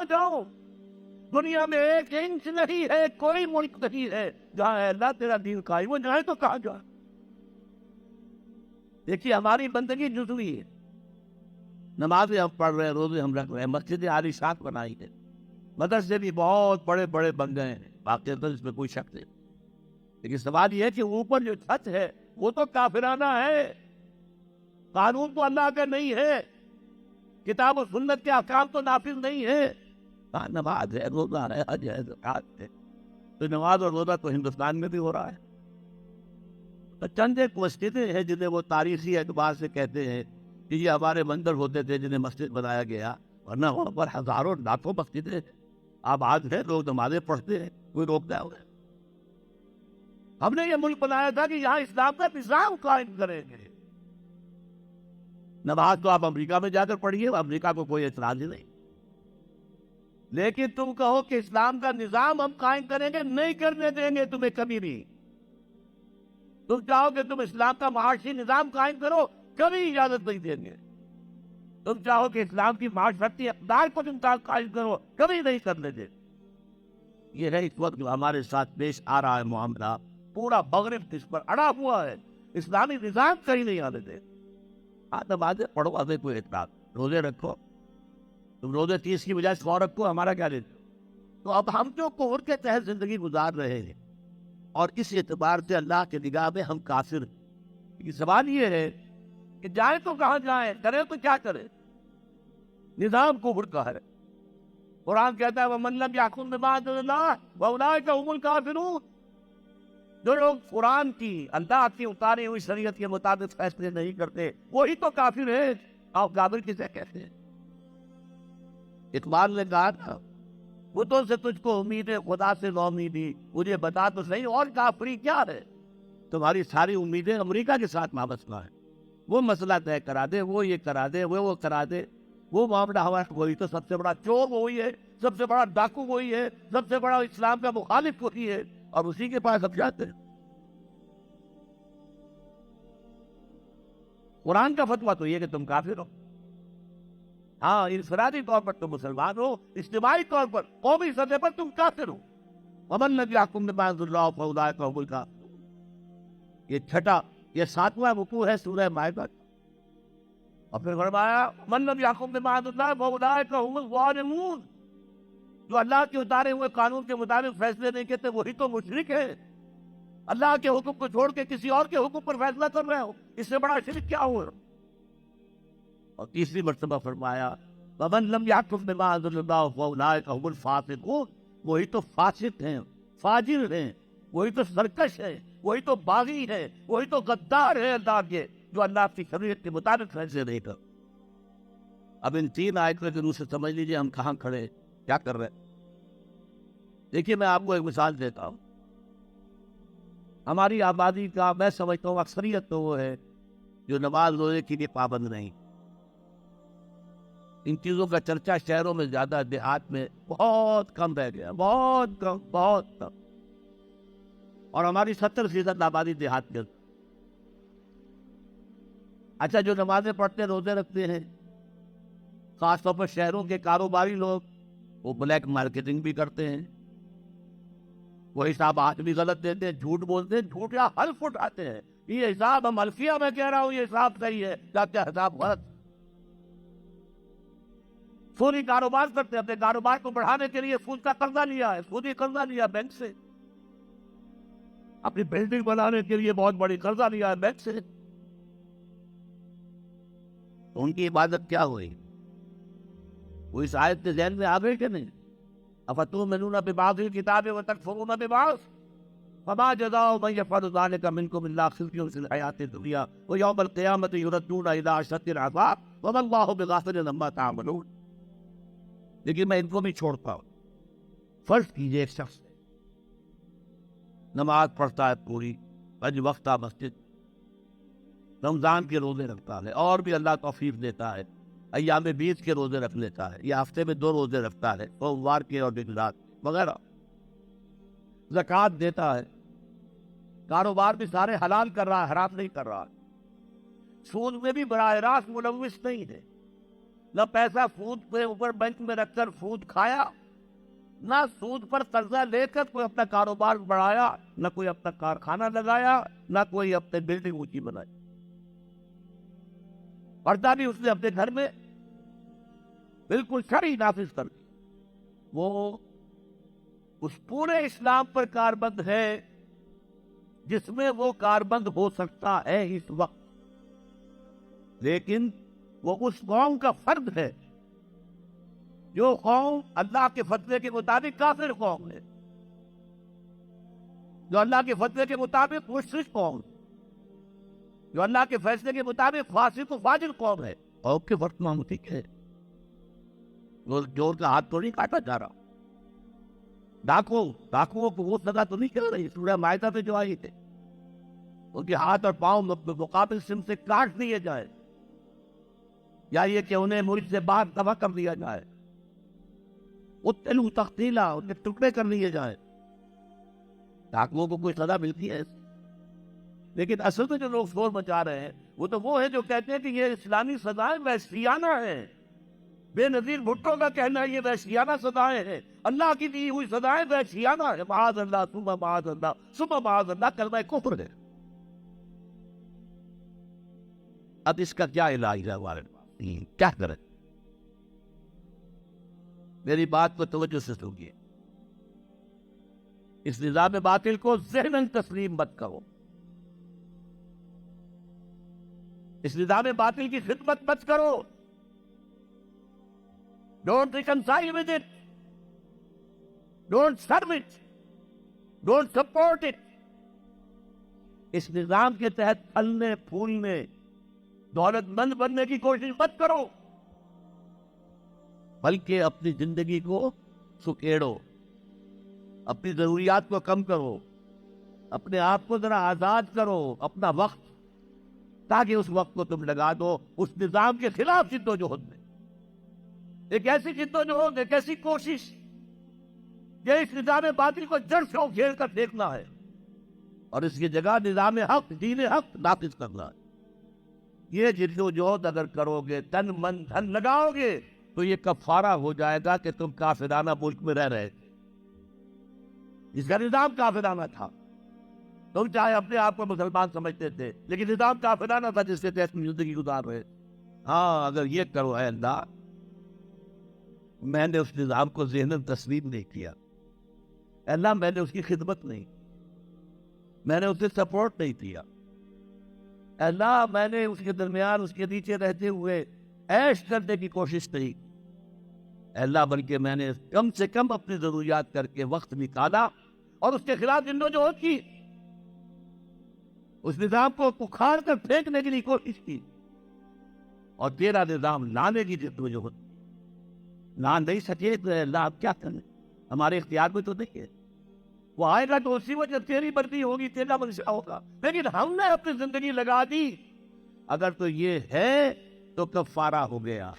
جاؤ، دنیا میں ایک انچ نہیں ہے، کوئی ملک نہیں ہے جہاں اللہ تیرا دین قائم ہو جائے تو کہاں جائے۔ دیکھیے ہماری بندگی جزوی ہے، نمازیں ہم پڑھ رہے ہیں، روزے ہم رکھ رہے ہیں، مسجد عالی شان بنائی ہے، مدرسے بھی بہت بڑے بڑے بن گئے ہیں، باقی اس میں کوئی شک نہیں، لیکن سوال یہ ہے کہ اوپر جو چھت ہے وہ تو کافرانہ ہے، قانون تو اللہ کا نہیں ہے، کتاب و سنت کے احکام تو نافذ نہیں ہے۔ ہاں نماز ہے، روزہ ہے، حج ہے، زکوٰۃ ہے، تو نماز اور روزہ تو ہندوستان میں بھی ہو رہا ہے۔ تو چند ایک مسجدیں ہیں جنہیں وہ تاریخی اعتبار سے کہتے ہیں کہ یہ ہمارے مندر ہوتے تھے جنہیں مسجد بنایا گیا، ورنہ وہاں پر ہزاروں لاکھوں مسجدیں ہیں، آباد ہیں، لوگ نمازیں پڑھتے ہیں، کوئی روکتا ہے؟ ہم نے یہ ملک بنایا تھا کہ یہاں اسلام کا نظام قائم کریں گے۔ نماز تو آپ امریکہ میں جا کر پڑھیے، امریکہ کو کوئی اعتراض ہی نہیں، لیکن تم کہو کہ اسلام کا نظام ہم قائم کریں گے، نہیں کرنے دیں گے تمہیں کبھی بھی۔ تم چاہو کہ تم اسلام کا معاشی نظام قائم کرو، کبھی اجازت نہیں دیں گے۔ تم چاہو کہ اسلام کی معاشرتی اقدار کو تم قائم کرو، کبھی نہیں کرنے دیں۔ یہ ہے اس وقت ہمارے ساتھ پیش آ رہا ہے معاملہ، پورا مغرب اس پر اڑا ہوا ہے، اسلامی نظام کہیں نہیں آنے دے۔ ہاں نمازیں پڑھو، ہمیں کوئی اعتراض، روزے رکھو، تم روزے 30 کی بجائے 100 رکھو، ہمارا کیا لیتے؟ تو اب ہم جو کفر کے تحت زندگی گزار رہے ہیں اور اس اعتبار سے اللہ کے نگاہ میں ہم کافر ہیں، یہ سوال یہ ہے کہ جائیں تو کہاں جائیں، کریں تو کیا کریں؟ نظام کفر کا ہے، قرآن کہتا ہے وَمَن لَّمْ يَحْكُم بِمَا أَنزَلَ اللَّهُ وَأُولَٰئِكَ هُمُ الْكَافِرُونَ۔ جو لوگ قرآن کی، اللہ کی اتاری ہوئی شریعت کے مطابق فیصلے نہیں کرتے، وہی تو کافر ہے۔ آپ کافر کسے کہتے ہیں؟ اقبال نے کہا تھا بتوں سے تجھ کو امید ہے، خدا سے نو امیدی، مجھے بتا تو صحیح اور کافری کیا ہے؟ تمہاری ساری امیدیں امریکہ کے ساتھ وابستہ ہیں، وہ مسئلہ طے کرا دے، وہ یہ کرا دے، وہ کرا دے، وہ معاملہ ہمارا وہی تو سب سے بڑا چور وہی ہے، سب سے بڑا ڈاکو وہی ہے، سب سے بڑا اسلام کا مخالف وہی ہے، اور اسی کے پاس ہم جاتے ہیں۔ قرآن کا فتویٰ تو یہ کہ تم کافر ہو۔ ہاں انفرادی طور پر تم مسلمان ہو، اجتماعی طور پر قومی سطح پر تم کافر ہو۔ وَمَن لَّمْ يَحْكُم بِمَا أَنزَلَ اللَّهُ فَأُولَٰئِكَ هُمُ الْكَافِرُونَ۔ یہ چھٹا، یہ 7واں رکوع ہے سورہ مائدہ، اور پھر فرمایا وَمَن لَّمْ يَحْكُم بِمَا أَنزَلَ اللَّهُ فَأُولَٰئِكَ هُمُ الظَّالِمُونَ۔ جو اللہ کے اتارے ہوئے قانون کے مطابق فیصلے نہیں کرتے وہی تو مشرک ہے۔ اللہ کے حکم کو چھوڑ کے کسی اور کے حکم پر فیصلہ کر رہے ہو، اس سے بڑا شرک کیا ہوا؟ اور تیسری مرتبہ فرمایا وَمَن لَّمْ يَحْكُم بِمَا أَنزَلَ اللَّهُ فَأُولَٰئِكَ هُمُ الْفَاسِقُونَ۔ وہی تو فاسق ہیں، فاجر ہیں، وہی تو سرکش ہے، وہی تو باغی ہے، وہی تو غدار ہے اللہ کے، جو اللہ کی شریعت کے مطابق فیصلے نہیں کر۔ اب ان 3 آیتوں کے روح سے سمجھ لیجیے ہم کہاں کھڑے، کیا کر رہے ہیں۔ دیکھیے میں آپ کو ایک مثال دیتا ہوں، ہماری آبادی کا میں سمجھتا ہوں اکثریت تو وہ ہے جو نماز روزے کے لیے پابند نہیں۔ ان چیزوں کا چرچا شہروں میں زیادہ، دیہات میں بہت کم رہ گیا، بہت کم، بہت کم، اور ہماری 70% آبادی دیہات میں۔ اچھا جو نمازیں پڑھتے روزے رکھتے ہیں، خاص طور پر شہروں کے کاروباری لوگ، وہ بلیک مارکیٹنگ بھی کرتے ہیں، وہ حسابات بھی غلط دیتے ہیں، جھوٹ بولتے ہیں، جھوٹ یا حلف اٹھاتے ہیں، یہ حساب ہم حلفیہ میں کہہ رہا ہوں یہ حساب صحیح ہے، جاتے حساب غلط۔ سودی کاروبار کرتے ہیں، اپنے کاروبار کو بڑھانے کے لیے سود کا قرضہ لیا ہے، سودی قرضہ لیا بینک سے، اپنی بلڈنگ بنانے کے لیے بہت بڑی قرضہ لیا ہے بینک سے، تو ان کی عبادت کیا ہوئی؟ وہ اس آیت کے ذہن میں آ گئی کہ نہیں؟ افتؤمنون ببعض الکتاب وتکفرون ببعض فما جزاء من يفعل ذلك منكم الا خزي في الحياة الدنيا ويوم القيامة يردون الى اشد العذاب وما الله بغافل عما تعملون۔ لیکن میں ان کو بھی چھوڑتا ہوں۔ فرض کیجئے ایک شخص نماز پڑھتا ہے پوری، 5 وقتہ مسجد، رمضان کے روزے رکھتا ہے، اور بھی اللہ توفیق دیتا ہے، ایام 20 کے روزے رکھ لیتا ہے، یا ہفتے میں 2 روزے رکھتا ہے، سوموار کے اور جمعرات وغیرہ، زکوٰۃ دیتا ہے، کاروبار بھی سارے حلال کر رہا ہے، حرام نہیں کر رہا ہے، سود میں بھی براہ راست ملوث نہیں ہے، نہ پیسہ سود کے اوپر بینک میں رکھ کر سود کھایا، نہ سود پر قرضہ لے کر کوئی اپنا کاروبار بڑھایا، نہ کوئی اپنا کارخانہ لگایا، نہ کوئی اپنے بلڈنگ اونچی بنائی. پردہ بھی اس نے اپنے گھر میں بالکل شرعی نافذ کر دی. وہ اس پورے اسلام پر کاربند ہے جس میں وہ کاربند ہو سکتا ہے اس وقت، لیکن وہ اس قوم کا فرد ہے جو قوم اللہ کے فتوے کے مطابق کافر قوم ہے، جو اللہ کے فتوے کے مطابق مشرک قوم، جو اللہ کے فیصلے کے مطابق فاسق و فاجر قوم ہے. قوم کے فرد ٹھیک ہے، وہ جور کا ہاتھ تو نہیں کاٹا جا رہا. ڈاکوؤں کو وہ سزا تو نہیں چل رہی سورہ مائدہ پہ جو آئی تھے، ان کے ہاتھ اور پاؤں مقابل سم سے کاٹ دیے جائے، یا یہ کہ انہیں ملک سے باہر تباہ کر دیا جائے، قتلوا تقتیلا، ان کے ٹکڑے کر لیے جائیں. ڈاکوؤں کو کوئی سزا ملتی ہے؟ لیکن اصل میں جو لوگ شور مچا رہے ہیں وہ ہے جو کہتے ہیں کہ یہ اسلامی سزائیں وحشیانہ ہیں. بے نظیر بھٹو کا کہنا ہے یہ وحشیانہ سزائیں ہیں، اللہ کی دی ہوئی سزائیں وحشیانہ ہیں. معاذ اللہ ثم معاذ اللہ ثم معاذ اللہ کلمہ کفر ہے. اب اس کا کیا علاج ہے ہمارے پاس؟ کیا کریں؟ میری بات کو توجہ سے سنیے. اس نظام باطل کو ذہناً تسلیم مت کرو، اس نظام باطل کی خدمت مت کرو. Don't reconcile with it. Don't serve it. Don't support it. اس نظام کے تحت پھلنے پھولنے دولت مند بننے کی کوشش مت کرو، بلکہ اپنی زندگی کو سکیڑو، اپنی ضروریات کو کم کرو، اپنے آپ کو ذرا آزاد کرو، اپنا وقت، تاکہ اس وقت کو تم لگا دو اس نظام کے خلاف جدوجہد میں. ایک ایسی جدوجہد، ایک ایسی کوشش کہ اس نظام باطل کو جڑ سے اکھیڑ کر دیکھنا ہے اور اس کی جگہ نظام حق، دین حق نافذ کرنا ہے. یہ جدوجہد اگر کرو گے، تن من دھن لگاؤ گے، تو یہ کفارہ ہو جائے گا کہ تم کافرانہ ملک میں رہ رہے تھے. اس کا نظام کافرانہ تھا، تم چاہے اپنے آپ کو مسلمان سمجھتے تھے، لیکن نظام کافرانہ تھا جس کے تحت زندگی گزار رہے. ہاں اگر یہ کرو، اے اللہ میں نے اس نظام کو ذہناً تسلیم نہیں کیا، اے اللہ میں نے اس کی خدمت نہیں، میں نے اسے سپورٹ نہیں کیا، اے اللہ میں نے اس کے درمیان اس کے نیچے رہتے ہوئے عیش کرنے کی کوشش نہیں، اے اللہ بلکہ میں نے کم سے کم اپنی ضروریات کر کے وقت نکالا اور اس کے خلاف جدوجہد کی، اس نظام کو اکھاڑ کر پھینکنے کے لیے کوشش کی، اور تیرا نظام لانے کی جدوجہد لا نہیں سکے. تو اللہ آپ کیا کریں، ہمارے اختیار میں تو نہیں ہے. وہ آئے گا تو اسی وجہ تیری مرضی ہوگی، تیرا منشا ہوگا، لیکن ہم نے اپنی زندگی لگا دی. اگر تو یہ ہے تو کفارہ ہو گیا.